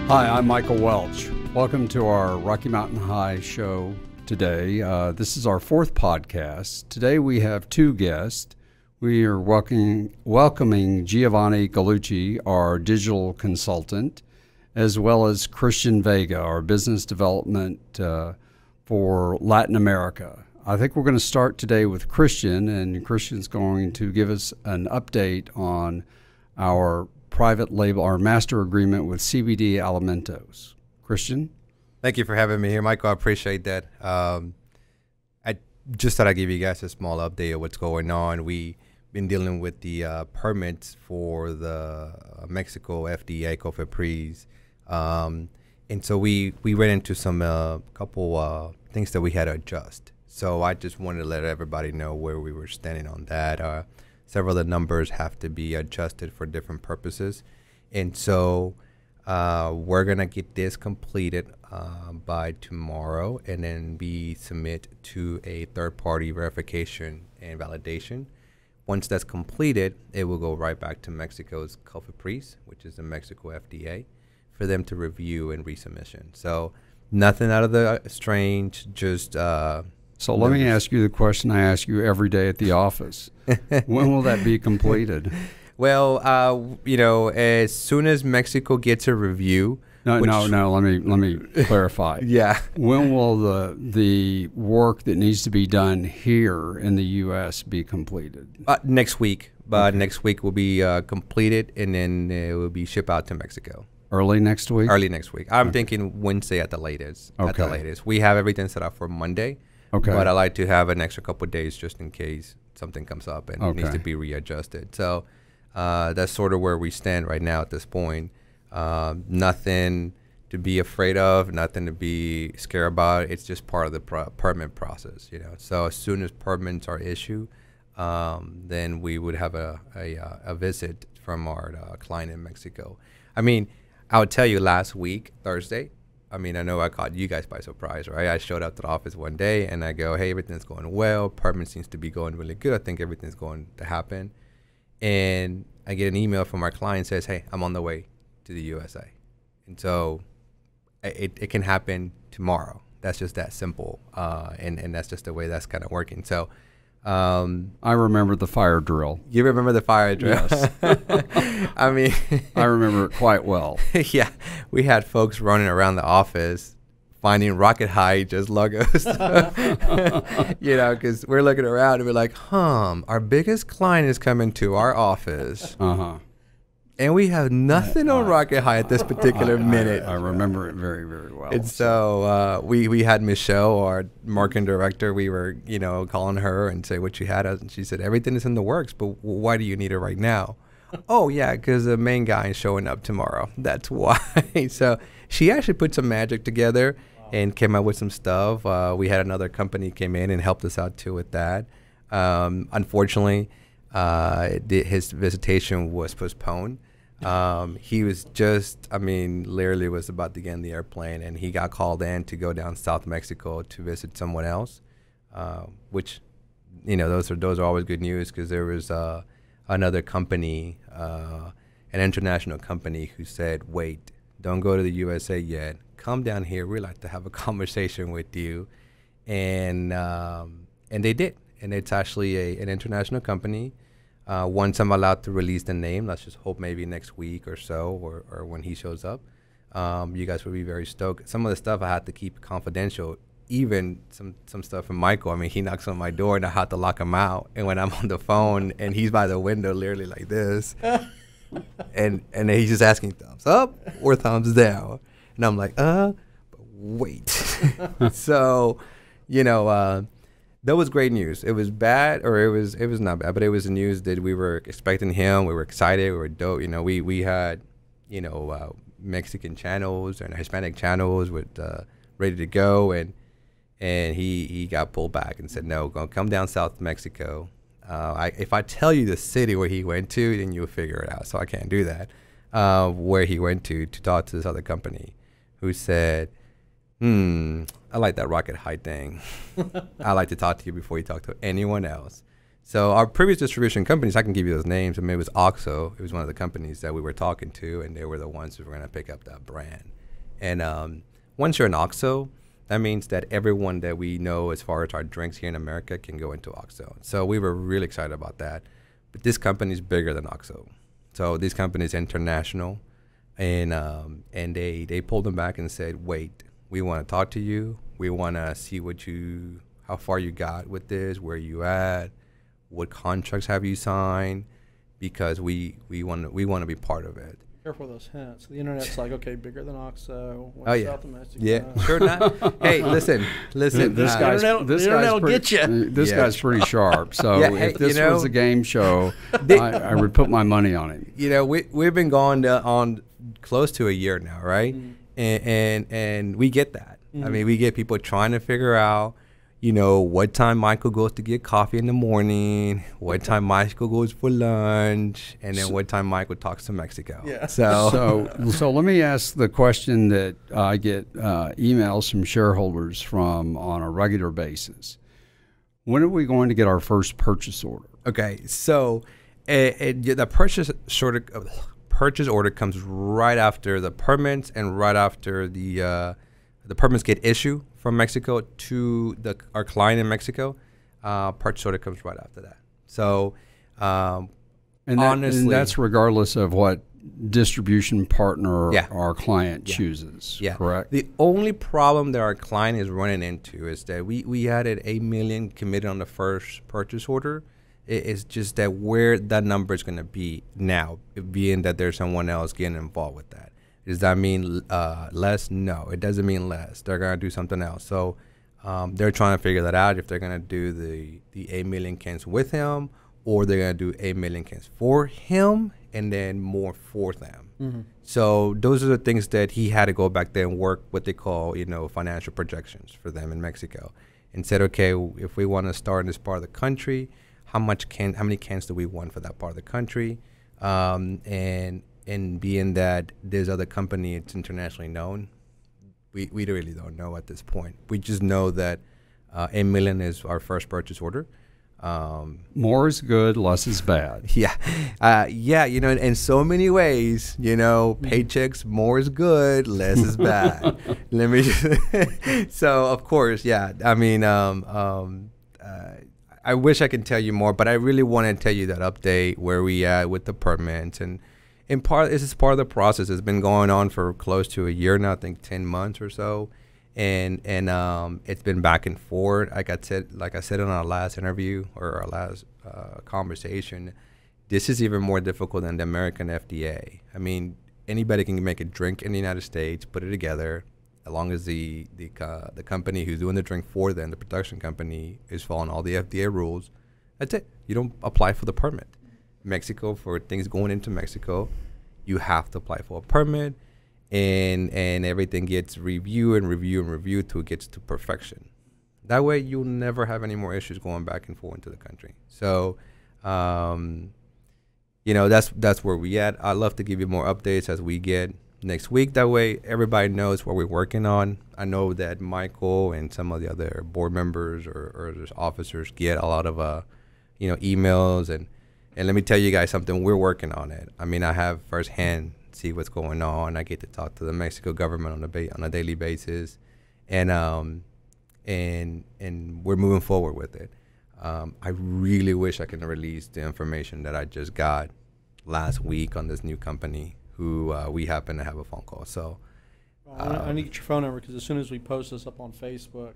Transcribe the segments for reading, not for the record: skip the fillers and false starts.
Hi, I'm Michael Welch. Welcome to our Rocky Mountain High show today. This is our fourth podcast. Today we have two guests. We are welcoming Giovanni Gallucci, our digital consultant, as well as Christian Vega, our business development for Latin America. I think we're going to start today with Christian, and Christian's going to give us an update on our private label, our master agreement with CBD Alimentos. Christian? Thank you for having me here, Michael. I appreciate that. I just thought I'd give you guys a small update of what's going on. We've been dealing with the permits for the Mexico FDA COFEPRIS. And so we ran into some couple things that we had to adjust. So I just wanted to let everybody know where we were standing on that. Several of the numbers have to be adjusted for different purposes. And so we're going to get this completed by tomorrow, and then we submit to a third-party verification and validation. Once that's completed, it will go right back to Mexico's COFEPRIS, which is the Mexico FDA, for them to review and resubmission. So nothing out of the strange, just... So let me ask you the question I ask you every day at the office. When will that be completed? Well, as soon as Mexico gets a review. No. Let me clarify. Yeah. When will the work that needs to be done here in the U.S. be completed? Next week. Okay. Next week will be completed, and then it will be shipped out to Mexico. Early next week? Early next week. I'm thinking Wednesday at the latest. Okay. At the latest. We have everything set up for Monday. Okay. But I like to have an extra couple of days just in case something comes up and needs to be readjusted. So that's sort of where we stand right now at this point. Nothing to be afraid of, nothing to be scared about. It's just part of the permit process, So as soon as permits are issued, then we would have a visit from our client in Mexico. I mean, I would tell you last week, Thursday, I know I caught you guys by surprise, right? I showed up to the office one day and I go, hey, everything's going well. Permit seems to be going really good. I think everything's going to happen. And I get an email from our client says, hey, I'm on the way to the USA. And so it can happen tomorrow. That's just that simple. And that's just the way that's kind of working. So I remember the fire drill. You remember the fire drill? Yes. I remember it quite well. Yeah. We had folks running around the office finding Rocket High just logos. Because we're looking around and we're like, our biggest client is coming to our office. And we have nothing on Rocket High at this particular minute. I remember it very, very well. And so we had Michelle, our marketing director. We were, calling her and say what you had. And she said, everything is in the works, but why do you need it right now? Oh, yeah, because the main guy is showing up tomorrow. That's why. So she actually put some magic together and came up with some stuff. We had another company came in and helped us out, too, with that. Unfortunately, his visitation was postponed. He was just, literally was about to get in the airplane, and he got called in to go down South Mexico to visit someone else, which, those are always good news, because there was another company, an international company, who said, wait, don't go to the USA yet. Come down here. We'd like to have a conversation with you. And they did. And it's actually an international company. Once I'm allowed to release the name, let's just hope maybe next week or so, or when he shows up, you guys will be very stoked. Some of the stuff I had to keep confidential, even some stuff from Michael. He knocks on my door and I had to lock him out. And when I'm on the phone and he's by the window, literally like this, and he's just asking thumbs up or thumbs down, and I'm like, but wait. So, that was great news. It was bad, or it was not bad, but it was the news that we were expecting him. We were excited. We were dope. We had, Mexican channels and Hispanic channels with ready to go, and he got pulled back and said, no, go come down South Mexico. If I tell you the city where he went to, then you'll figure it out. So I can't do that. Where he went to talk to this other company, who said, I like that Rocket High thing. I like to talk to you before you talk to anyone else. So our previous distribution companies, I can give you those names. I mean, it was OXO. It was one of the companies that we were talking to, and they were the ones who were going to pick up that brand. And once you're an OXO, that means that everyone that we know as far as our drinks here in America can go into OXO. So we were really excited about that. But this company is bigger than OXO. So this company is international. And they pulled them back and said, wait, we want to talk to you. We want to see how far you got with this, where you at, what contracts have you signed, because we want to be part of it. Careful with those hints. The internet's like, okay, bigger than OXO. Oh yeah, South of Mexico. Yeah, sure not. Hey, listen. This The internet will get you. This guy's pretty sharp. So Yeah, if this was a game show, I would put my money on him. You know, we've been going on close to a year now, right? And we get that. I mean, we get people trying to figure out, you know, what time Michael goes to get coffee in the morning, what time Michael goes for lunch, and then what time Michael talks to Mexico. Yeah. So let me ask the question that I get emails from shareholders from on a regular basis. When are we going to get our first purchase order? Okay, so the purchase order comes right after the permits and right after the permits get issued from Mexico to our client in Mexico. Purchase order comes right after that. So honestly, and that's regardless of what distribution partner Yeah. our client chooses, yeah. correct? The only problem that our client is running into is that we added $8 million committed on the first purchase order. It's just that where that number is going to be now, being that there's someone else getting involved with that. Does that mean less? No, it doesn't mean less. They're going to do something else. So they're trying to figure that out, if they're going to do the 8 million cans with him, or they're going to do 8 million cans for him and then more for them. Mm-hmm. So those are the things that he had to go back there and work what they call, you know, financial projections for them in Mexico, and said, okay, if we want to start in this part of the country, how many cans do we want for that part of the country? And being that there's other company, it's internationally known, we really don't know at this point. We just know that 8 million is our first purchase order. More is good, less is bad. Yeah, you know, in so many ways, you know, paychecks, more is good, less is bad. Let me just so of course, yeah. I mean, I wish I could tell you more, but I really want to tell you that update where we at with the permits, and in part, this is part of the process. It's been going on for close to a year now, I think 10 months or so. And it's been back and forth. Like I said in our last interview or our last conversation, this is even more difficult than the American FDA. I mean, anybody can make a drink in the United States, put it together, as long as the company who's doing the drink for them, the production company, is following all the FDA rules. That's it. You don't apply for the permit. Mexico, for things going into Mexico, you have to apply for a permit. And everything gets reviewed till it gets to perfection. That way, you'll never have any more issues going back and forth into the country. So, you know, that's where we at. I'd love to give you more updates as we get next week. That way, everybody knows what we're working on. I know that Michael and some of the other board members or officers get a lot of you know, emails, and let me tell you guys something. We're working on it. I mean, I have firsthand see what's going on. I get to talk to the Mexico government on a daily basis, and we're moving forward with it. I really wish I could release the information that I just got last week on this new company who we happen to have a phone call. So I need to get your phone number, because as soon as we post this up on Facebook,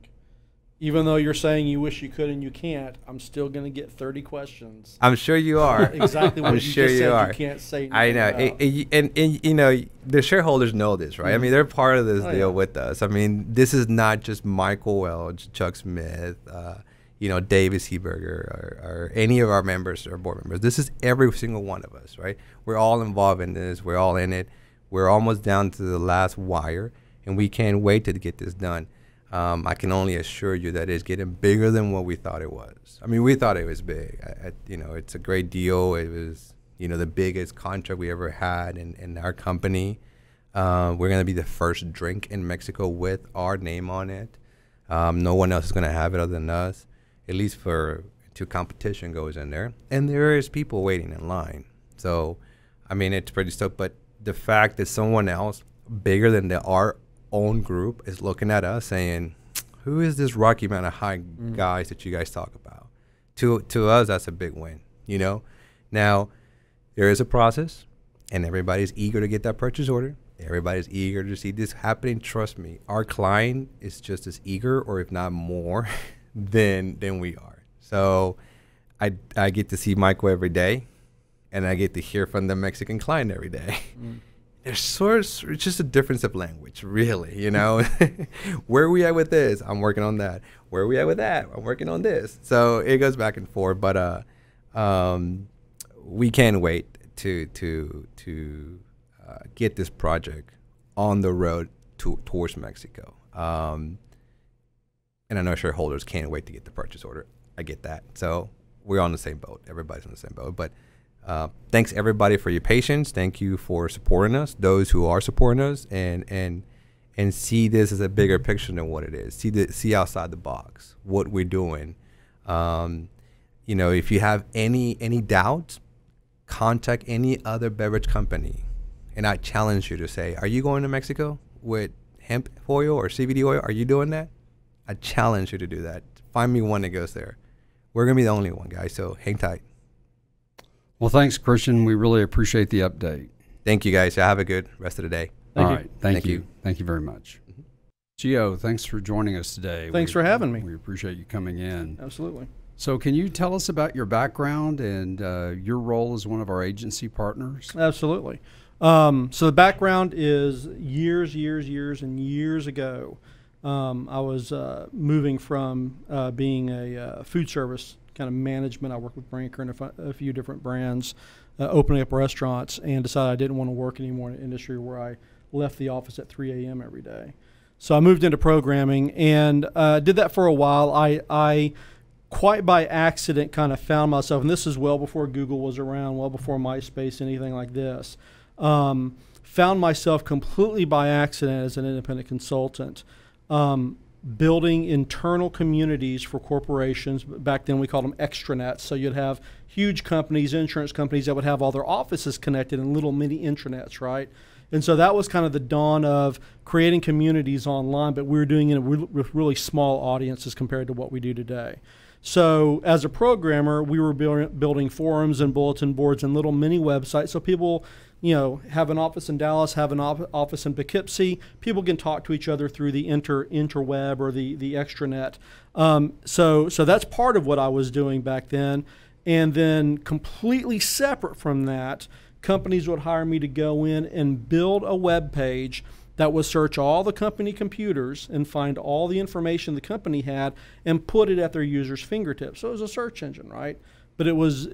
even though you're saying you wish you could and you can't, I'm still going to get 30 questions. I'm sure you are. Exactly what I'm you sure just you said are. you can't say I know. And you know, the shareholders know this, right? I mean, they're part of this deal with us. I mean, this is not just Michael Welch, Chuck Smith, you know, Davis Heberger, or any of our members or board members. This is every single one of us, right? We're all involved in this. We're all in it. We're almost down to the last wire, and we can't wait to get this done. I can only assure you that it's getting bigger than what we thought it was. I mean, we thought it was big. You know, it's a great deal. It was, you know, the biggest contract we ever had in our company. We're going to be the first drink in Mexico with our name on it. No one else is going to have it other than us, at least for to competition goes in there, and there is people waiting in line. So, I mean, it's pretty stuff. But the fact that someone else bigger than our own group is looking at us saying, who is this Rocky Mountain High guys that you guys talk about? To us, that's a big win, you know? Now, there is a process, and everybody's eager to get that purchase order. Everybody's eager to see this happening. Trust me, our client is just as eager, or if not more, than we are. So I get to see Michael every day, and I get to hear from the Mexican client every day. It's just a difference of language, really, you know. Where are we at with this? I'm working on that. Where are we at with that? I'm working on this. So it goes back and forth, but we can't wait to get this project on the road towards Mexico. And I know shareholders can't wait to get the purchase order. I get that. So we're on the same boat. Everybody's on the same boat. But thanks everybody for your patience. Thank you for supporting us, those who are supporting us, and see this as a bigger picture than what it is. See outside the box what we're doing. You know, if you have any doubts, contact any other beverage company, and I challenge you to say, are you going to Mexico with hemp oil or CBD oil? Are you doing that? I challenge you to do that. Find me one that goes there. We're gonna be the only one, guys. So hang tight. Well, thanks, Christian. We really appreciate the update. Thank you, guys. Have a good rest of the day. All right. Thank you. Thank you very much. Gio, thanks for joining us today. Thanks for having me. We appreciate you coming in. Absolutely. So can you tell us about your background and your role as one of our agency partners? Absolutely. So the background is years and years ago. I was moving from being a food service kind of management. I worked with Brinker and a few different brands, opening up restaurants, and decided I didn't want to work anymore in an industry where I left the office at 3 a.m. every day. So I moved into programming and did that for a while. I quite by accident kind of found myself, and this is well before Google was around, well before MySpace, anything like this, found myself completely by accident as an independent consultant, building internal communities for corporations. Back then we called them extranets. So you'd have huge companies, insurance companies that would have all their offices connected in little mini intranets, right? And so that was kind of the dawn of creating communities online, but we were doing it with really small audiences compared to what we do today. So as a programmer, we were building forums and bulletin boards and little mini websites so people, you know, have an office in Dallas, have an office in Poughkeepsie. People can talk to each other through the interweb or the extranet. So that's part of what I was doing back then. And then completely separate from that, companies would hire me to go in and build a web page that would search all the company computers and find all the information the company had and put it at their users' fingertips. So it was a search engine, right? But it was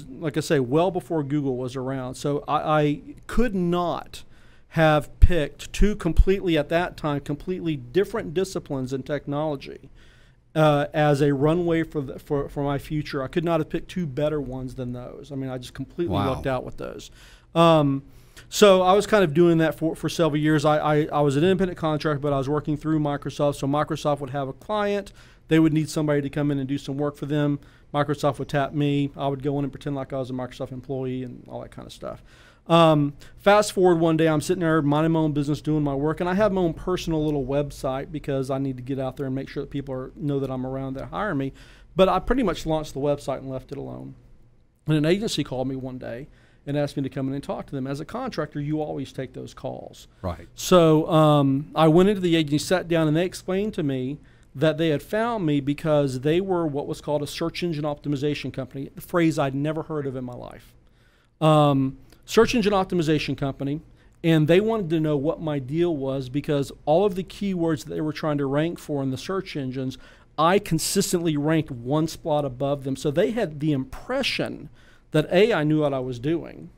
like I say, well before Google was around. So I could not have picked two completely, at that time, completely different disciplines in technology as a runway for my future. I could not have picked two better ones than those. I mean, I just completely lucked out with those. So I was kind of doing that for several years. I was an independent contractor, but I was working through Microsoft. So Microsoft would have a client. They would need somebody to come in and do some work for them. Microsoft would tap me. I would go in and pretend like I was a Microsoft employee and all that kind of stuff. Fast forward one day, I'm sitting there minding my own business, doing my work, and I have my own personal little website because I need to get out there and make sure that people know that I'm around, that hire me. But I pretty much launched the website and left it alone. And an agency called me one day and asked me to come in and talk to them. As a contractor, you always take those calls. Right. So I went into the agency, sat down, and they explained to me that they had found me because they were what was called a search engine optimization company, the phrase I'd never heard of in my life. Search engine optimization company, and they wanted to know what my deal was because all of the keywords that they were trying to rank for in the search engines, I consistently ranked one spot above them. So they had the impression that A, I knew what I was doing,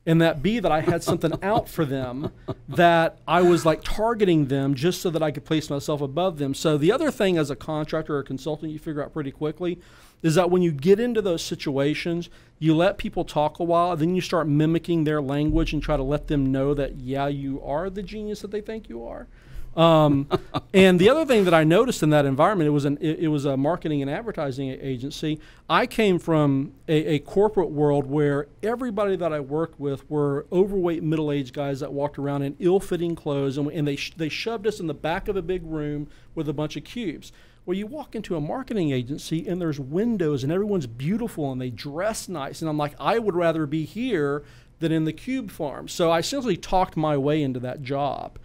and that B, that I had something out for them, that I was like targeting them just so that I could place myself above them. So the other thing as a contractor or a consultant you figure out pretty quickly is that when you get into those situations, you let people talk a while, then you start mimicking their language and try to let them know that, yeah, you are the genius that they think you are. And the other thing that I noticed in that environment, it was a marketing and advertising agency. I came from a corporate world where everybody that I worked with were overweight middle-aged guys that walked around in ill-fitting clothes, and they shoved us in the back of a big room with a bunch of cubes. Well, you walk into a marketing agency and there's windows and everyone's beautiful and they dress nice, and I'm like, I would rather be here than in the cube farm. So I essentially talked my way into that job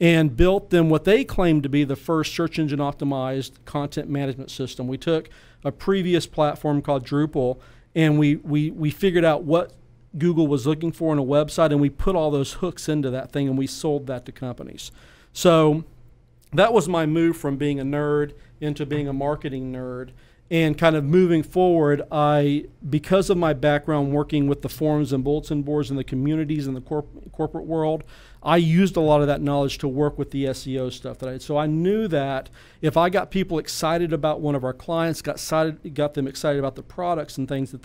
and built them what they claimed to be the first search engine optimized content management system. We took a previous platform called Drupal, and we figured out what Google was looking for in a website, and we put all those hooks into that thing, and we sold that to companies. So that was my move from being a nerd into being a marketing nerd. And kind of moving forward, because of my background working with the forums and bulletin boards and the communities in the corporate world, I used a lot of that knowledge to work with the SEO stuff that I did. So I knew that if I got people excited about one of our clients, got them excited about the products and things that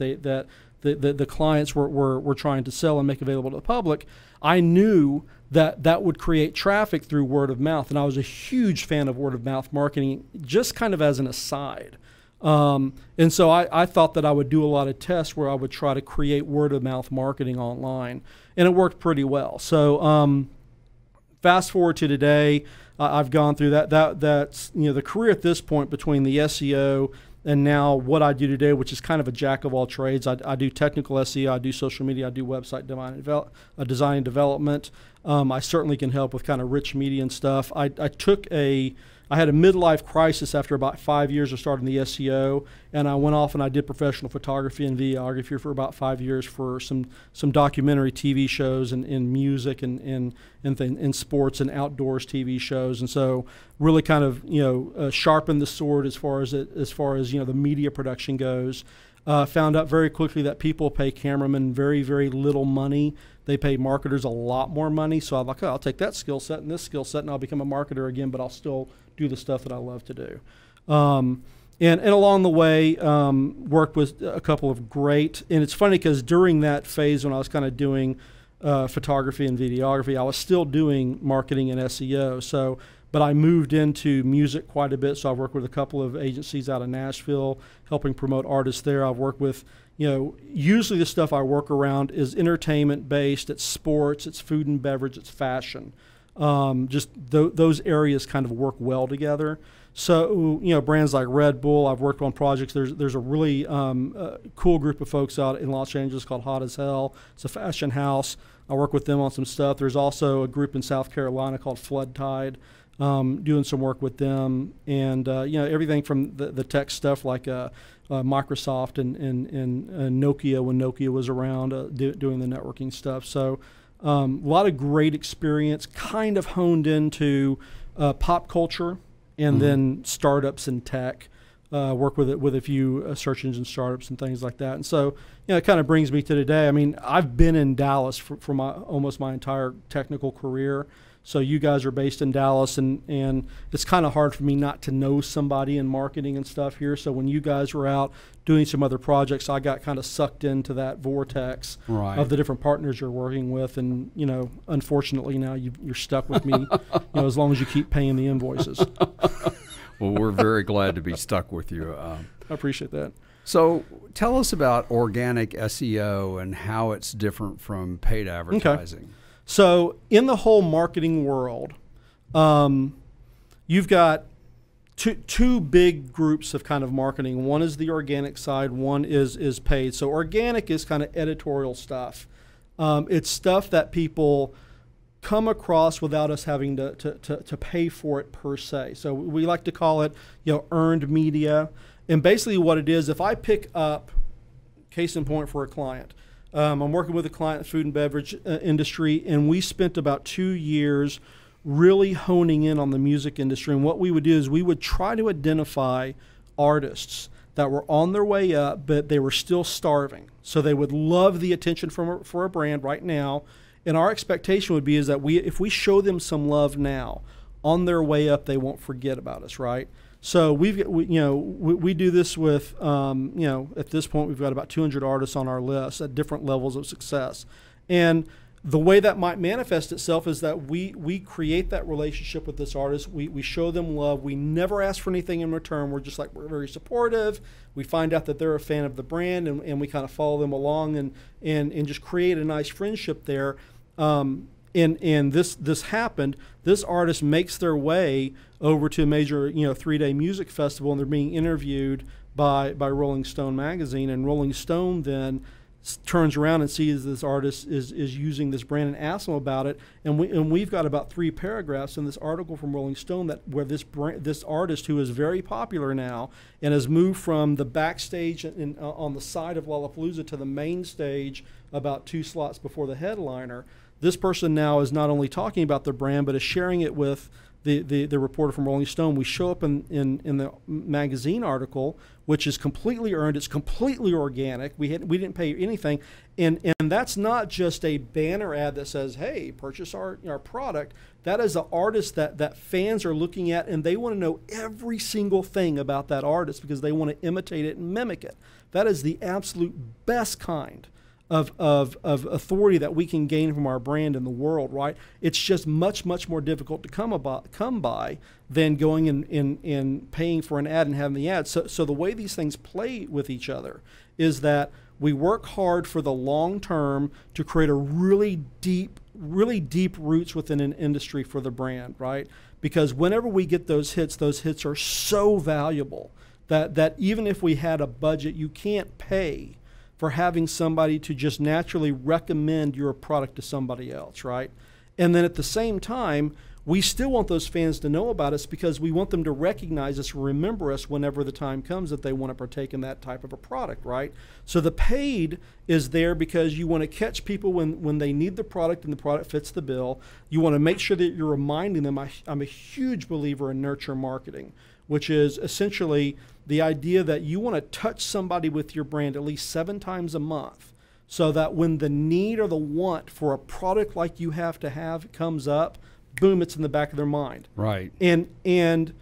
the clients were trying to sell and make available to the public, I knew that would create traffic through word of mouth. And I was a huge fan of word of mouth marketing, just kind of as an aside. And so I thought that I would do a lot of tests where I would try to create word of mouth marketing online, and it worked pretty well. So fast forward to today, I've gone through that's the career at this point between the SEO and now what I do today, which is kind of a jack of all trades. I do technical SEO, I do social media, I do website design and development. I certainly can help with kind of rich media and stuff. I had a midlife crisis after about 5 years of starting the SEO, and I went off and I did professional photography and videography for about 5 years for some documentary TV shows and music and sports and outdoors TV shows, and so really kind of sharpened the sword as far as the media production goes. Found out very quickly that people pay cameramen very, very little money. They pay marketers a lot more money. So I'm like, I'll take that skill set and this skill set, and I'll become a marketer again, but I'll still do the stuff that I love to do. And along the way, worked with a couple of great, and it's funny because during that phase when I was kind of doing photography and videography, I was still doing marketing and SEO. But I moved into music quite a bit, so I've worked with a couple of agencies out of Nashville, helping promote artists there. I've worked with, usually the stuff I work around is entertainment-based, it's sports, it's food and beverage, it's fashion. Those areas kind of work well together. So, brands like Red Bull, I've worked on projects. There's a really cool group of folks out in Los Angeles called Hot as Hell. It's a fashion house. I work with them on some stuff. There's also a group in South Carolina called Flood Tide. Doing some work with them, and everything from the tech stuff like Microsoft and Nokia when Nokia was around doing the networking stuff. So a lot of great experience, kind of honed into pop culture and then startups and tech. Work with a few search engine startups and things like that. And so it kind of brings me to today. I mean, I've been in Dallas for almost my entire technical career. So you guys are based in Dallas, and it's kind of hard for me not to know somebody in marketing and stuff here. So when you guys were out doing some other projects, I got kind of sucked into that vortex of the different partners you're working with. And, unfortunately now you're stuck with me, as long as you keep paying the invoices. Well, we're very glad to be stuck with you. I appreciate that. So tell us about organic SEO and how it's different from paid advertising. Okay. So in the whole marketing world, you've got two big groups of kind of marketing. One is the organic side, one is paid. So organic is kind of editorial stuff. It's stuff that people come across without us having to pay for it per se. So we like to call it earned media. And basically what it is, if I pick up, case in point for a client, I'm working with a client in the food and beverage industry, and we spent about 2 years really honing in on the music industry. And what we would do is we would try to identify artists that were on their way up, but they were still starving. So they would love the attention for a brand right now. And our expectation would be is that if we show them some love now, on their way up, they won't forget about us, right? So we do this with, at this point we've got about 200 artists on our list at different levels of success. And the way that might manifest itself is that we create that relationship with this artist. We show them love. We never ask for anything in return. We're just we're very supportive. We find out that they're a fan of the brand, and we kind of follow them along and just create a nice friendship there. And this happened. This artist makes their way over to a major 3-day music festival, and they're being interviewed by Rolling Stone magazine. And Rolling Stone then turns around and sees this artist is using this brand and asks them about it. And we've got about 3 paragraphs in this article from Rolling Stone where this artist, who is very popular now and has moved from the backstage on the side of Lollapalooza to the main stage about 2 slots before the headliner. This person now is not only talking about their brand, but is sharing it with the reporter from Rolling Stone. We show up in the magazine article, which is completely earned. It's completely organic. We didn't pay anything, and that's not just a banner ad that says, "Hey, purchase our product." That is an artist that fans are looking at, and they want to know every single thing about that artist because they want to imitate it and mimic it. That is the absolute best kind of authority that we can gain from our brand in the world, right? It's just much more difficult to come by than going and paying for an ad and having the ad. So the way these things play with each other is that we work hard for the long term to create a really deep roots within an industry for the brand, right? Because whenever we get those hits are so valuable that even if we had a budget, you can't pay for having somebody to just naturally recommend your product to somebody else, right? And then at the same time, we still want those fans to know about us because we want them to recognize us, remember us whenever the time comes that they want to partake in that type of a product, right? So the paid is there because you want to catch people when they need the product and the product fits the bill. You want to make sure that you're reminding them. I'm a huge believer in nurture marketing, which is essentially the idea that you want to touch somebody with your brand at least 7 times a month so that when the need or the want for a product like you have to have comes up, boom, it's in the back of their mind. Right. And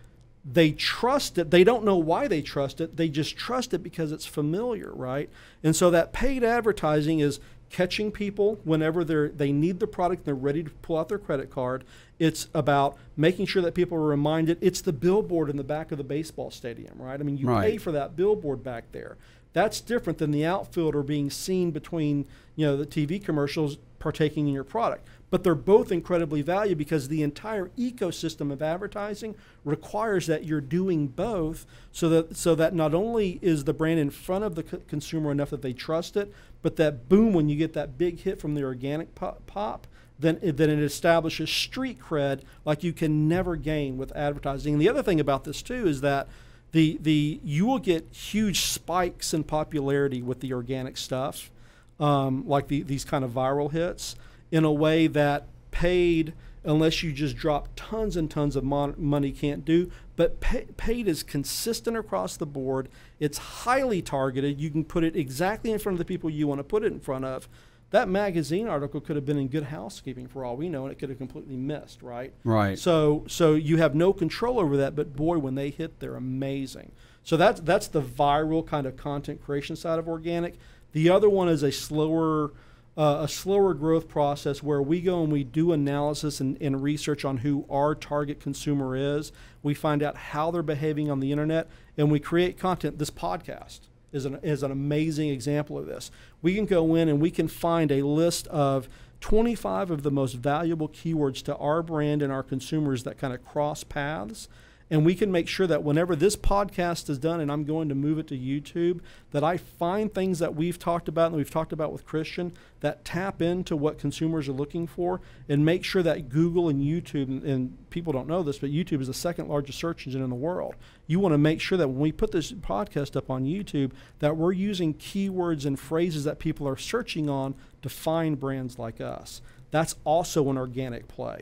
they trust it. They don't know why they trust it. They just trust it because it's familiar, right? And so that paid advertising is catching people whenever they need the product and they're ready to pull out their credit card. It's about making sure that people are reminded. It's the billboard in the back of the baseball stadium, right? I mean, you pay for that billboard back there. That's different than the outfielder being seen between, the TV commercials partaking in your product. But they're both incredibly valuable because the entire ecosystem of advertising requires that you're doing both so that not only is the brand in front of the consumer enough that they trust it, but that boom, when you get that big hit from the organic pop, then it establishes street cred like you can never gain with advertising. And the other thing about this too is that you will get huge spikes in popularity with the organic stuff, like these kind of viral hits, in a way that paid, unless you just drop tons and tons of money, can't do. But paid is consistent across the board. It's highly targeted. You can put it exactly in front of the people you want to put it in front of. That magazine article could have been in Good Housekeeping for all we know, and it could have completely missed, right? Right. So you have no control over that, but boy, when they hit, they're amazing. So that's the viral kind of content creation side of organic. The other one is a slower growth process where we go and we do analysis and research on who our target consumer is. We find out how they're behaving on the internet, and we create content. This podcast is an amazing example of this. We can go in and we can find a list of 25 of the most valuable keywords to our brand and our consumers that kind of cross paths. And we can make sure that whenever this podcast is done and I'm going to move it to YouTube, that I find things that we've talked about and we've talked about with Christian that tap into what consumers are looking for, and make sure that Google and YouTube, and people don't know this, but YouTube is the second largest search engine in the world. You want to make sure that when we put this podcast up on YouTube, that we're using keywords and phrases that people are searching on to find brands like us. That's also an organic play.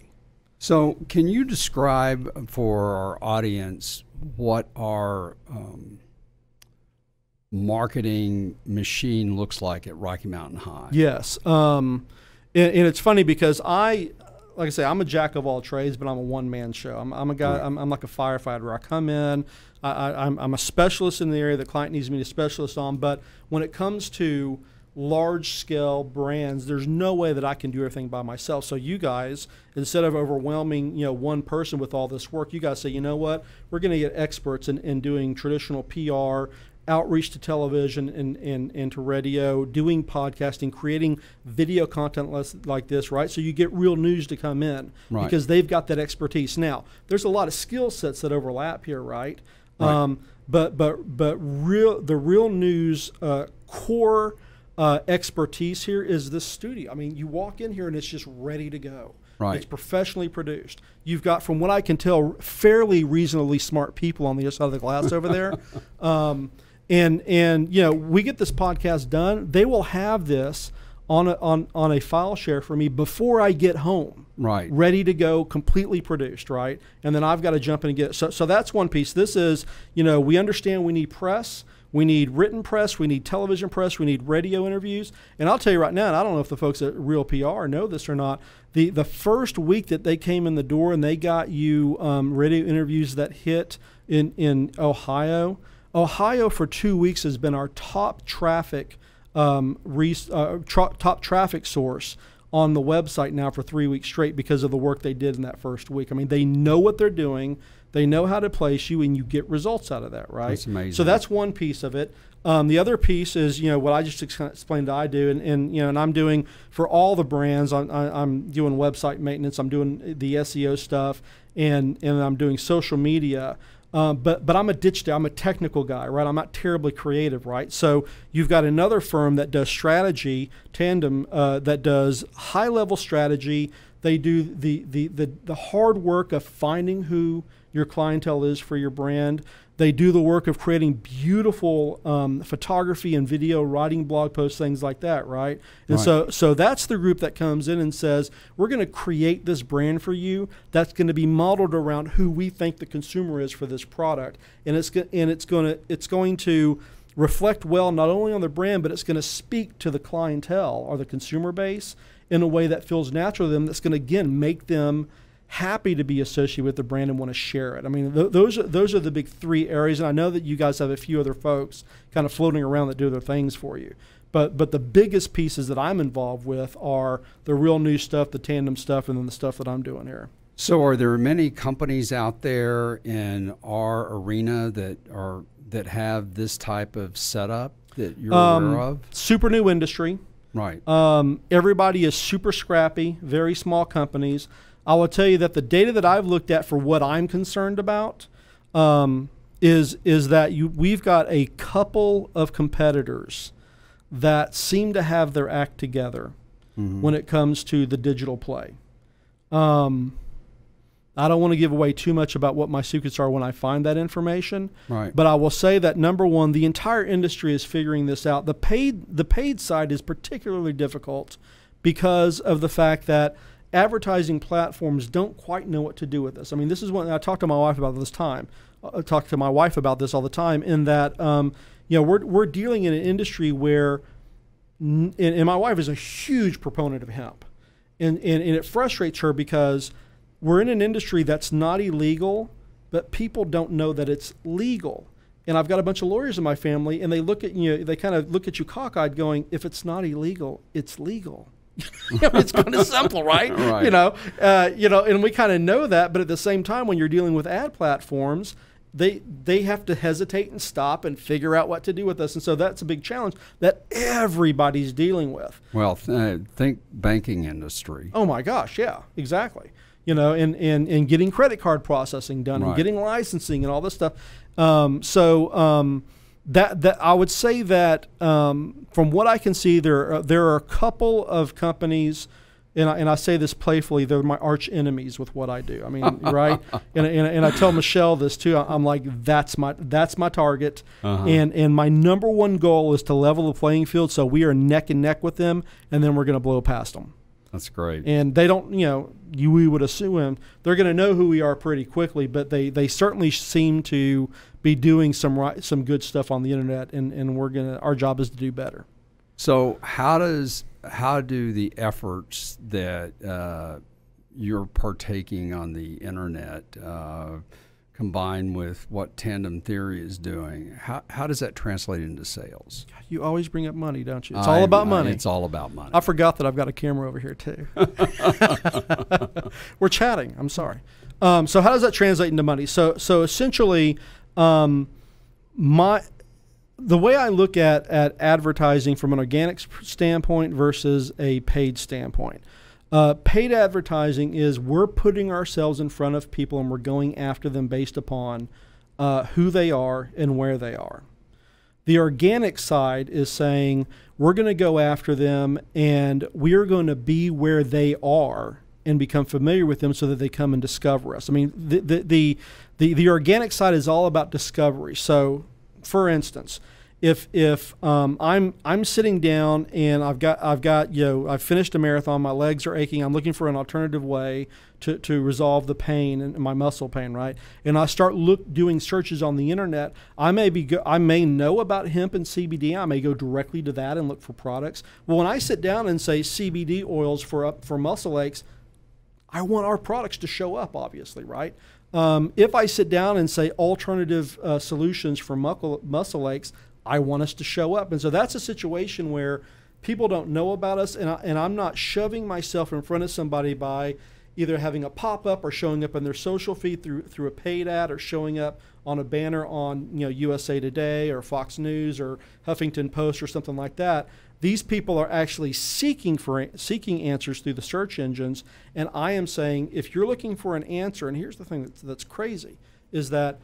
So can you describe for our audience what our marketing machine looks like at Rocky Mountain High? Yes. And it's funny because I like I say, I'm a jack of all trades, but I'm a one-man show. I'm a guy. Right. I'm like a firefighter. I come in. I'm a specialist in the area the client needs me to specialist on. But when it comes to large-scale brands, there's no way that I can do everything by myself. So you guys, instead of overwhelming one person with all this work, you guys say, you know what, we're going to get experts in doing traditional PR, outreach to television and to radio, doing podcasting, creating video content like this, right? So you get real news to come in because they've got that expertise. Now, there's a lot of skill sets that overlap here, right? But the real news core expertise here is this studio. I mean, you walk in here and it's just ready to go. Right. It's professionally produced. You've got, from what I can tell, fairly reasonably smart people on the other side of the glass over there. And we get this podcast done. They will have this on a file share for me before I get home. Right. Ready to go, completely produced, right? And then I've got to jump in and get it. So that's one piece. This is, we understand we need press. We need written press, we need television press, we need radio interviews. And I'll tell you right now, and I don't know if the folks at Real PR know this or not, the first week that they came in the door and they got you radio interviews that hit in Ohio. Ohio for 2 weeks has been our top traffic top traffic source on the website now for 3 weeks straight because of the work they did in that first week. I mean, they know what they're doing. They know how to place you, and you get results out of that, right? That's amazing. So that's one piece of it. The other piece is, what I just explained I do, and I'm doing for all the brands. I'm doing website maintenance. I'm doing the SEO stuff, and I'm doing social media. But I'm a ditch guy. I'm a technical guy, right? I'm not terribly creative, right? So you've got another firm that does strategy, Tandem, that does high-level strategy. They do the hard work of finding who your clientele is for your brand. They do the work of creating beautiful photography and video, writing blog posts, things like that, right? And so that's the group that comes in and says, we're going to create this brand for you that's going to be modeled around who we think the consumer is for this product, and it's going to reflect well not only on the brand, but it's going to speak to the clientele or the consumer base in a way that feels natural to them. That's going to again make them happy to be associated with the brand and want to share it. I mean, those are the big three areas, and I know that you guys have a few other folks kind of floating around that do other things for you. But the biggest pieces that I'm involved with are the real news stuff, the Tandem stuff, and then the stuff that I'm doing here. So are there many companies out there in our arena that have this type of setup that you're aware of? Super new industry. Right. Everybody is super scrappy, very small companies. I will tell you that the data that I've looked at for what I'm concerned about is that we've got a couple of competitors that seem to have their act together when it comes to the digital play. I don't want to give away too much about what my secrets are when I find that information. Right. But I will say that, number one, the entire industry is figuring this out. The paid side is particularly difficult because of the fact that advertising platforms don't quite know what to do with this. I mean, this is what I talk to my wife about this all the time, in that we're dealing in an industry where, and my wife is a huge proponent of hemp, and it frustrates her because we're in an industry that's not illegal, but people don't know that it's legal. And I've got a bunch of lawyers in my family, and they they kind of look at you cockeyed, going, "If it's not illegal, it's legal." It's kind of simple, right? Right. And we kind of know that, but at the same time, when you're dealing with ad platforms, they have to hesitate and stop and figure out what to do with us, and so that's a big challenge that everybody's dealing with. Well, think banking industry. Oh my gosh, yeah, exactly. And getting credit card processing done, and getting licensing and all this stuff. That I would say that from what I can see, there are a couple of companies, and I say this playfully, they're my arch enemies with what I do. I mean, right? And I tell Michelle this too. I'm like, that's my target, and my number one goal is to level the playing field, so we are neck and neck with them, and then we're going to blow past them. That's great. And they don't, we would assume they're going to know who we are pretty quickly, but they certainly seem to be doing some good stuff on the internet, and our job is to do better. So how do the efforts that you're partaking on the internet, combined with what Tandem Theory is doing, how does that translate into sales? You always bring up money, don't you? It's all about money. It's all about money. I forgot that I've got a camera over here too. We're chatting. I'm sorry. So how does that translate into money? So essentially, the way I look at advertising from an organic standpoint versus a paid standpoint. Paid advertising is we're putting ourselves in front of people and we're going after them based upon who they are and where they are. The organic side is saying we're going to go after them and we're going to be where they are and become familiar with them so that they come and discover us. I mean, the organic side is all about discovery. So, for instance, if I'm sitting down and I've finished a marathon, my legs are aching, I'm looking for an alternative way to resolve the pain and my muscle pain, right? And I start doing searches on the internet. I may know about hemp and CBD. I may go directly to that and look for products. Well, when I sit down and say CBD oils for muscle aches, I want our products to show up, obviously, right? If I sit down and say alternative solutions for muscle aches, I want us to show up. And so that's a situation where people don't know about us, and I'm not shoving myself in front of somebody by either having a pop-up or showing up in their social feed through a paid ad or showing up on a banner on USA Today or Fox News or Huffington Post or something like that. These people are actually seeking answers through the search engines, and I am saying if you're looking for an answer, and here's the thing that's crazy, is that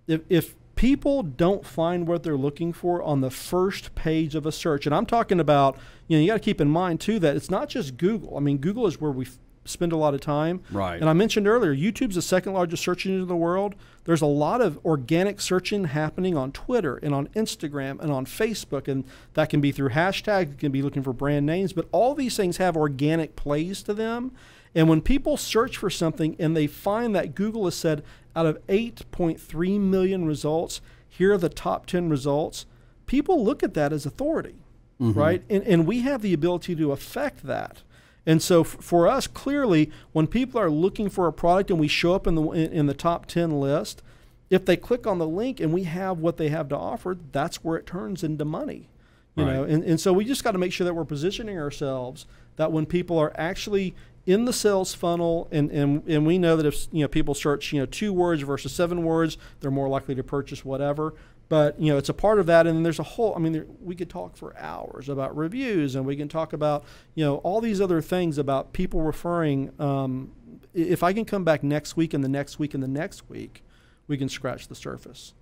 if people don't find what they're looking for on the first page of a search, and I'm talking about, you got to keep in mind too that it's not just Google. I mean, Google is where we spend a lot of time. Right. And I mentioned earlier, YouTube's the second largest search engine in the world. There's a lot of organic searching happening on Twitter and on Instagram and on Facebook, and that can be through hashtags, it can be looking for brand names, but all these things have organic plays to them. And when people search for something and they find that Google has said out of 8.3 million results, here are the top 10 results, people look at that as authority, right? And we have the ability to affect that. And so for us, clearly, when people are looking for a product and we show up in the top 10 list, if they click on the link and we have what they have to offer, that's where it turns into money. You know, and so we just got to make sure that we're positioning ourselves that when people are actually in the sales funnel, and we know that if people search 2 words versus 7 words, they're more likely to purchase whatever. But it's a part of that, and there's a whole. I mean, we could talk for hours about reviews, and we can talk about all these other things about people referring. If I can come back next week and the next week and the next week, we can scratch the surface.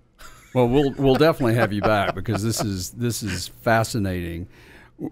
Well, we'll definitely have you back because this is fascinating.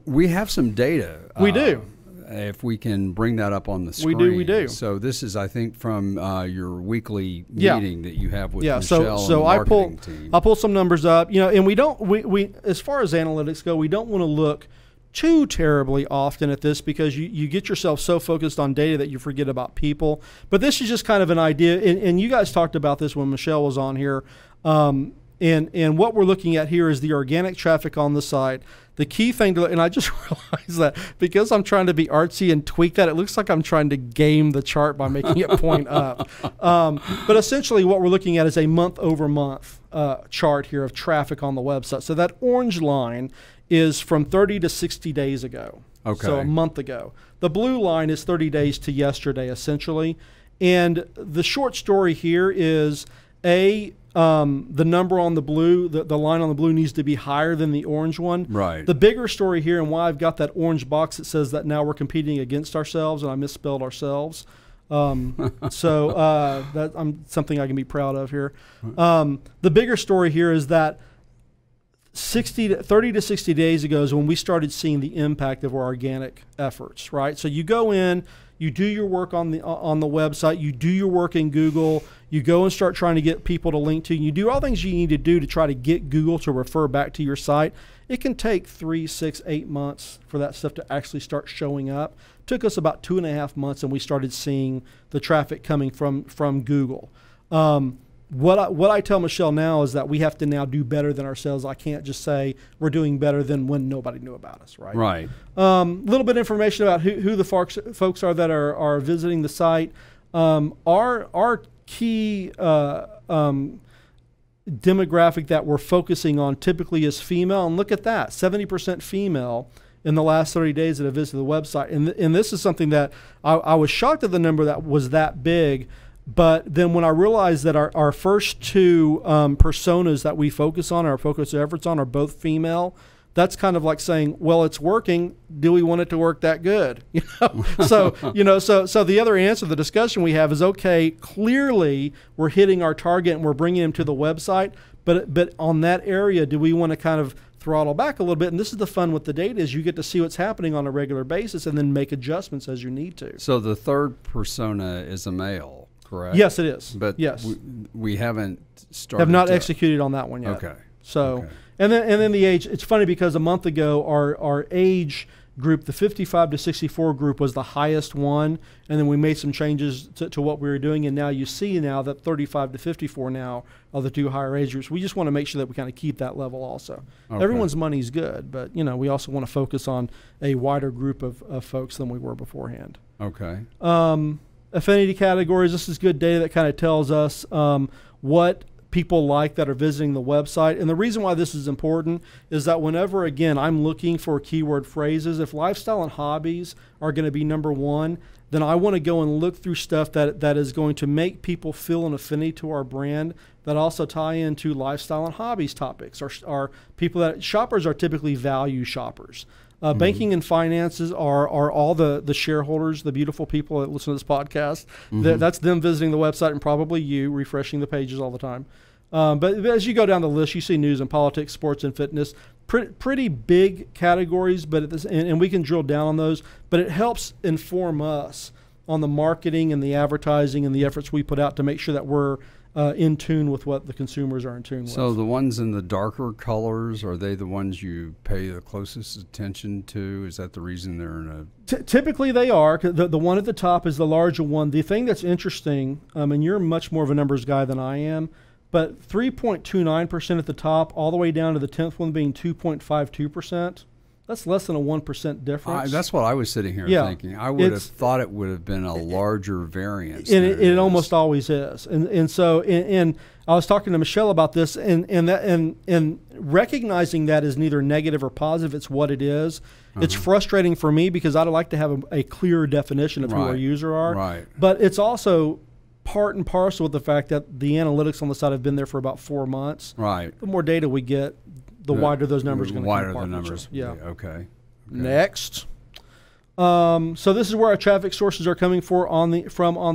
We have some data. We do. If we can bring that up on the screen. We do. So this is, I think, from your weekly meeting that you have with Michelle so and the marketing team. I pull some numbers up, and we as far as analytics go, we don't want to look too terribly often at this because you get yourself so focused on data that you forget about people. But this is just kind of an idea, and you guys talked about this when Michelle was on here. And what we're looking at here is the organic traffic on the site. The key thing and I just realized that because I'm trying to be artsy and tweak that, it looks like I'm trying to game the chart by making it point up. But essentially what we're looking at is a month-over-month chart here of traffic on the website. So that orange line is from 30 to 60 days ago. Okay. So a month ago. The blue line is 30 days to yesterday, essentially. And the short story here is the number on the blue, the line on the blue needs to be higher than the orange one. Right. The bigger story here and why I've got that orange box that says that now we're competing against ourselves, and I misspelled ourselves. So that's something I can be proud of here. The bigger story here is that 30 to 60 days ago is when we started seeing the impact of our organic efforts, right? So you go in, you do your work on the website, you do your work in Google, you go and start trying to get people to link to you. You do all things you need to do to try to get Google to refer back to your site. It can take 3, 6, 8 months for that stuff to actually start showing up. It took us about 2.5 months, and we started seeing the traffic coming from Google. what I tell Michelle now is that we have to now do better than ourselves. I can't just say we're doing better than when nobody knew about us, right? Right. Little bit of information about who the folks are that are visiting the site. Our key demographic that we're focusing on typically is female, and look at that, 70% female in the last 30 days that have visited the website. And this is something that I was shocked at the number that was that big. But then when I realized that our first two personas that we focus on, our focus efforts on, are both female, that's kind of like saying, well, it's working. Do we want it to work that good? So the other answer to the discussion we have is, okay, clearly we're hitting our target and we're bringing them to the website. But on that area, do we want to kind of throttle back a little bit? And this is the fun with the data, is you get to see what's happening on a regular basis and then make adjustments as you need to. So the third persona is a male, correct? Yes, it is. But yes, we haven't started. Have not executed on that one yet. Okay. So, okay. and then the age. It's funny because a month ago our age group, the 55 to 64 group, was the highest one, and then we made some changes to what we were doing, and now you see now that 35 to 54 now are the two higher age groups. We just want to make sure that we kind of keep that level also. Okay. Everyone's money's good, but we also want to focus on a wider group of folks than we were beforehand. Okay. Affinity categories. This is good data that kind of tells us what people like that are visiting the website. And the reason why this is important is that whenever, again, I'm looking for keyword phrases, if lifestyle and hobbies are going to be number one, then I want to go and look through stuff that is going to make people feel an affinity to our brand, that also tie into lifestyle and hobbies topics. Our people that shoppers are typically value shoppers. Banking and finances are all the shareholders, the beautiful people that listen to this podcast. That's them visiting the website, and probably you refreshing the pages all the time. But as you go down the list, you see news and politics, sports and fitness, pretty big categories. But and we can drill down on those. But it helps inform us on the marketing and the advertising and the efforts we put out to make sure that we're in tune with what the consumers are in tune with. So the ones in the darker colors, are they the ones you pay the closest attention to? Is that the reason they're in a... Typically they are. The one at the top is the larger one. The thing that's interesting, and you're much more of a numbers guy than I am, but 3.29% at the top, all the way down to the 10th one being 2.52%. That's less than a 1% difference. That's what I was sitting here thinking. I would have thought it would have been a larger variance. And it almost always is. And so I was talking to Michelle about this, and recognizing that is neither negative or positive. It's what it is. It's frustrating for me because I'd like to have a clearer definition of who our user are. Right. But it's also part and parcel with the fact that the analytics on the side have been there for about 4 months. Right. The more data we get, the wider those numbers are going to come apart. The wider the numbers. Yeah. Okay. Next. So this is where our traffic sources are coming from on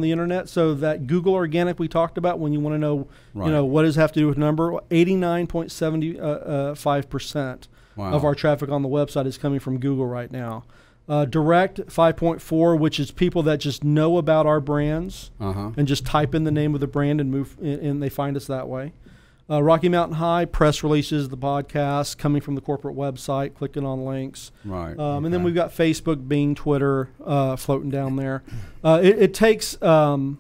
the internet. So that Google organic we talked about, when you want to know, what does it have to do with number, 89.75% of our traffic on the website is coming from Google right now. Direct 5.4, which is people that just know about our brands and just type in the name of the brand and move, and they find us that way. Rocky Mountain High, press releases, the podcast, coming from the corporate website, clicking on links. Right. And then we've got Facebook, Bing, Twitter floating down there. It takes, on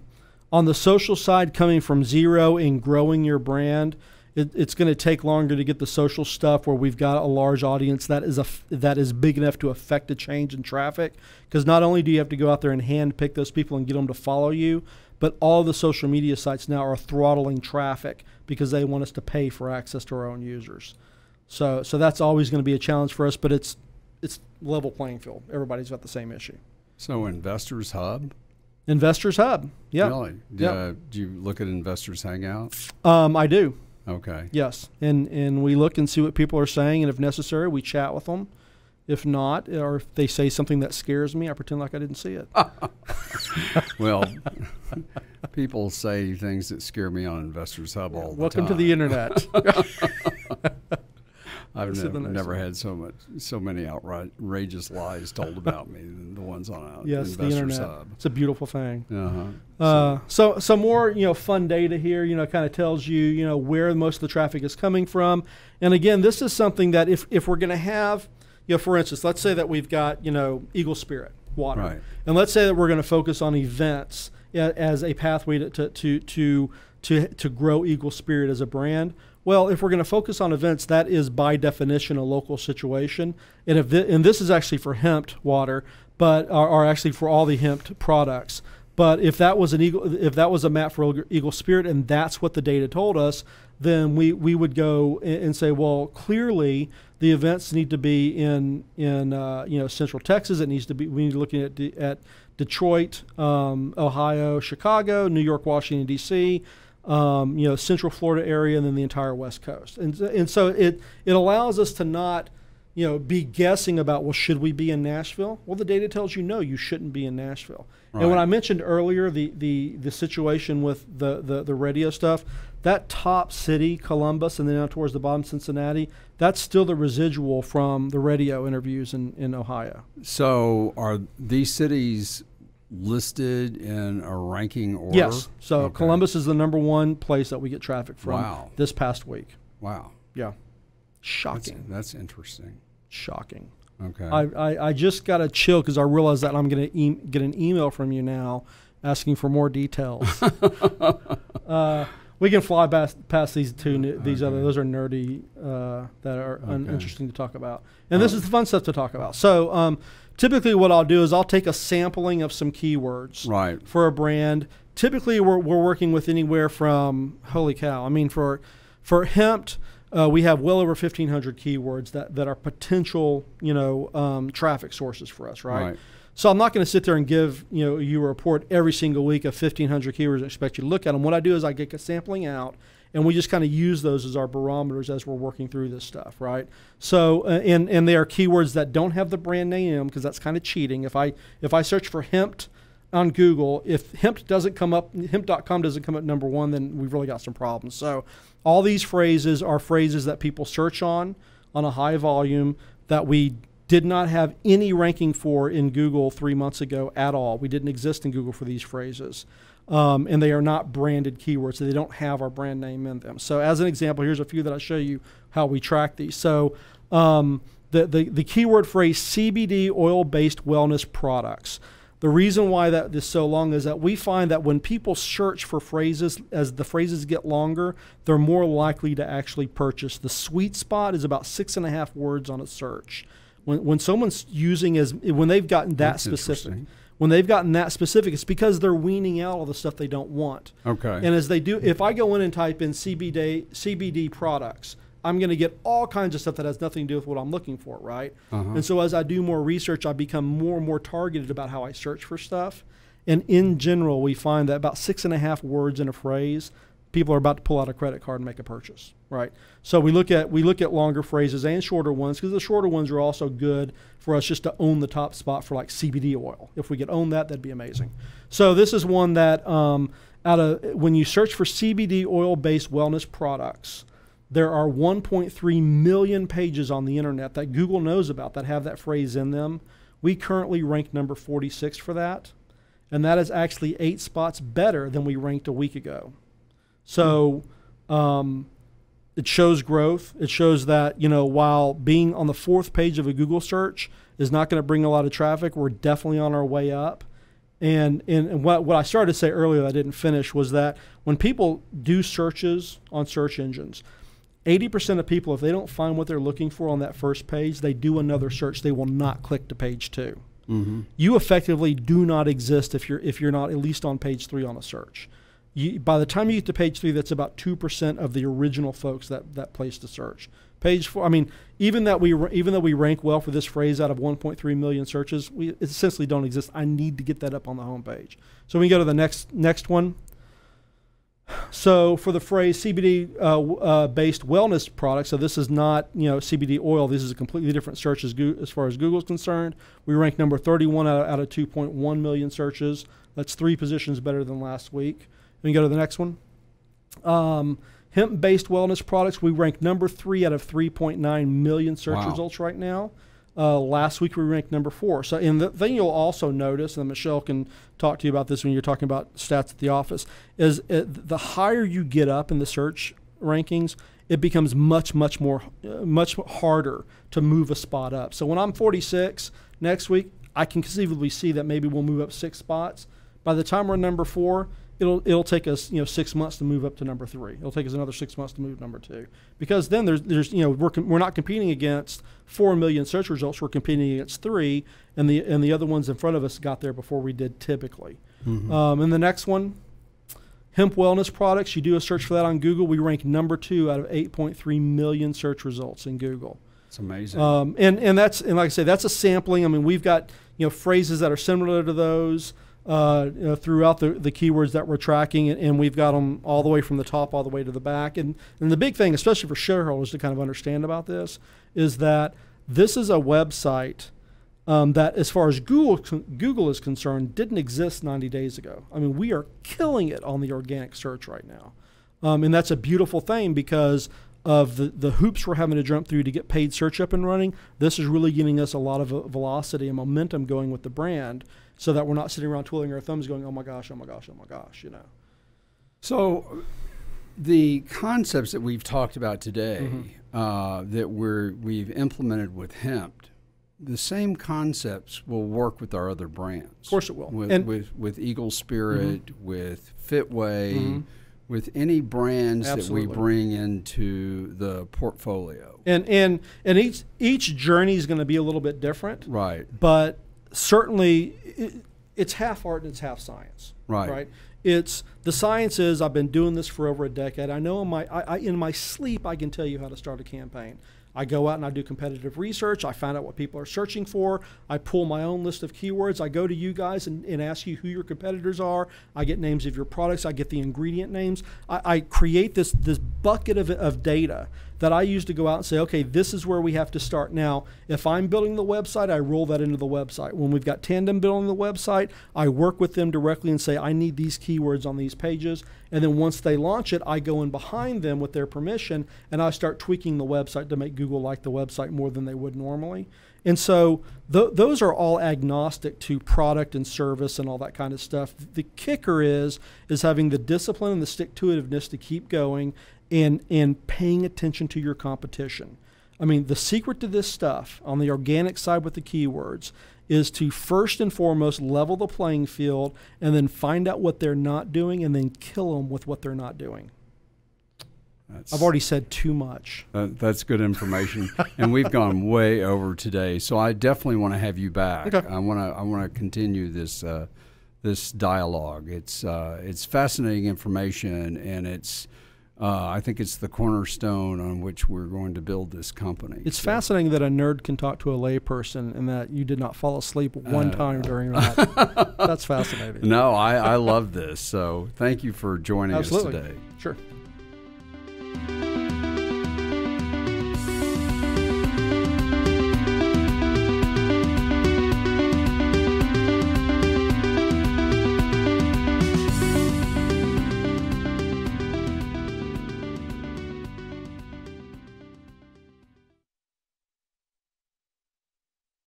the social side, coming from zero and growing your brand, it's going to take longer to get the social stuff where we've got a large audience that is big enough to affect a change in traffic. Because not only do you have to go out there and hand pick those people and get them to follow you, but all the social media sites now are throttling traffic because they want us to pay for access to our own users. So that's always going to be a challenge for us, but it's level playing field. Everybody's got the same issue. So Investors Hub? Investors Hub, yeah. Really? Do you look at Investors Hangout? I do. Okay. Yes, and we look and see what people are saying, and if necessary, we chat with them. If not, or if they say something that scares me, I pretend like I didn't see it. Well, people say things that scare me on Investors Hub all the time. Welcome to the internet. I've never had so many outrageous lies told about me than the ones on Investors the internet. Hub. It's a beautiful thing. So some more fun data here. Kind of tells you where most of the traffic is coming from. And again, this is something that if we're going to have, for instance, let's say that we've got Eagle Spirit water, right. And let's say that we're going to focus on events as a pathway to to grow Eagle Spirit as a brand? Well, if we're going to focus on events, that is by definition a local situation. And and this is actually for hemp water, but are actually for all the hemp products. But if that was a map for Eagle Spirit, and that's what the data told us, then we would go and say, well, clearly the events need to be in Central Texas. We need to be looking at Detroit, Ohio, Chicago, New York, Washington D.C., Central Florida area, and then the entire West Coast. And so it allows us to not be guessing about, well, should we be in Nashville? Well, the data tells you no, you shouldn't be in Nashville. Right. And when I mentioned earlier the situation with the radio stuff, that top city, Columbus, and then down towards the bottom, Cincinnati, that's still the residual from the radio interviews in Ohio. So are these cities listed in a ranking order? Yes. So okay. Columbus is the #1 place that we get traffic from this past week. Wow. Yeah. Shocking. That's interesting. Shocking. Okay. I just got a chill because I realized that I'm going to get an email from you now asking for more details. We can fly past these two. These other, those are nerdy that are uninteresting to talk about. And this is the fun stuff to talk about. So typically what I'll do is I'll take a sampling of some keywords for a brand. Typically we're working with anywhere from, holy cow, I mean for hemp, we have well over 1,500 keywords that are potential, traffic sources for us, right? So I'm not going to sit there and give you a report every single week of 1,500 keywords and expect you to look at them. What I do is I get a sampling out, and we just kind of use those as our barometers as we're working through this stuff, right? So and they are keywords that don't have the brand name in them because that's kind of cheating. If I search for hemp on Google, if hemp doesn't come up, hemp.com doesn't come up #1, then we've really got some problems. So all these phrases are phrases that people search on a high volume that we did not have any ranking for in Google 3 months ago at all. We didn't exist in Google for these phrases. And they are not branded keywords, so they don't have our brand name in them. So as an example, here's a few that I show you how we track these. So the keyword phrase CBD oil-based wellness products. The reason why that is so long is that we find that when people search for phrases, as the phrases get longer, they're more likely to actually purchase. The sweet spot is about 6.5 words on a search. When someone's using when they've gotten that specific, it's because they're weaning out all the stuff they don't want. Okay. And as they do, if I go in and type in CBD products, I'm going to get all kinds of stuff that has nothing to do with what I'm looking for, right? And so as I do more research, I become more and more targeted about how I search for stuff. And in general, we find that about 6.5 words in a phrase, people are about to pull out a credit card and make a purchase, right? So we look at longer phrases and shorter ones because the shorter ones are also good for us just to own the top spot for like CBD oil. If we could own that, that'd be amazing. So this is one that when you search for CBD oil-based wellness products, there are 1.3 million pages on the internet that Google knows about that have that phrase in them. We currently rank number 46 for that, and that is actually 8 spots better than we ranked a week ago. So it shows growth. It shows that, while being on the 4th page of a Google search is not going to bring a lot of traffic, we're definitely on our way up. And what I started to say earlier that I didn't finish was that when people do searches on search engines, 80% of people, if they don't find what they're looking for on that first page, they do another search. They will not click to page 2. You effectively do not exist if you're not at least on page 3 on a search. By the time you get to page 3, that's about 2% of the original folks that placed the search. Page 4, I mean, even though we rank well for this phrase out of 1.3 million searches, we essentially don't exist. I need to get that up on the home page. So we can go to the next one. So for the phrase CBD based wellness products, so this is not CBD oil. This is a completely different search as far as Google's concerned. We rank number 31 out of 2.1 million searches. That's 3 positions better than last week. We can go to the next one. Hemp-based wellness products, we rank number 3 out of 3.9 million search results right now. Last week we ranked number 4. So, and the thing you'll also notice, and Michelle can talk to you about this when you're talking about stats at the office, is the higher you get up in the search rankings, it becomes much harder to move a spot up. So when I'm 46 next week, I can conceivably see that maybe we'll move up 6 spots. By the time we're number 4, it'll take us 6 months to move up to number 3. It'll take us another 6 months to move to number 2, because then there's we're not competing against 4 million search results. We're competing against 3, and the other ones in front of us got there before we did typically. And the next one, hemp wellness products. You do a search for that on Google. We rank number 2 out of 8.3 million search results in Google. It's amazing. And like I say, that's a sampling. I mean, we've got phrases that are similar to those throughout the keywords that we're tracking, and we've got them all the way from the top all the way to the back. And the big thing, especially for shareholders to kind of understand about this, is that this is a website that, as far as Google is concerned, didn't exist 90 days ago. I mean, we are killing it on the organic search right now. And that's a beautiful thing because of the hoops we're having to jump through to get paid search up and running. This is really giving us a lot of velocity and momentum going with the brand, so that we're not sitting around twiddling our thumbs going, oh my gosh, oh my gosh, oh my gosh, So the concepts that we've talked about today that we've implemented with hemp, the same concepts will work with our other brands. Of course it will. With Eagle Spirit, with Fitway, with any brands Absolutely. that we bring into the portfolio. And each journey is going to be a little bit different. Right. But certainly it's half art and it's half science. Right. It's the science is I've been doing this for over a decade. I know in my sleep I can tell you how to start a campaign. I go out and I do competitive research. I find out what people are searching for. I pull my own list of keywords. I go to you guys and ask you who your competitors are. I get names of your products. I get the ingredient names. I create this bucket of data that I use to go out and say, okay, this is where we have to start. Now, if I'm building the website, I roll that into the website. When we've got Tandem building the website, I work with them directly and say, I need these keywords on these pages. And then once they launch it, I go in behind them with their permission, and I start tweaking the website to make Google like the website more than they would normally. And so those are all agnostic to product and service and all that kind of stuff. The kicker is having the discipline and the stick-to-itiveness to keep going and paying attention to your competition. I mean, the secret to this stuff on the organic side with the keywords is to first and foremost level the playing field and then find out what they're not doing and then kill them with what they're not doing. I've already said too much. That's good information, and we've gone way over today. So I definitely want to have you back. Okay. I want to continue this dialogue. It's fascinating information, and I think it's the cornerstone on which we're going to build this company. It's fascinating that a nerd can talk to a layperson and that you did not fall asleep one time during that. That's fascinating. No, I love this. So thank you for joining us today. Sure.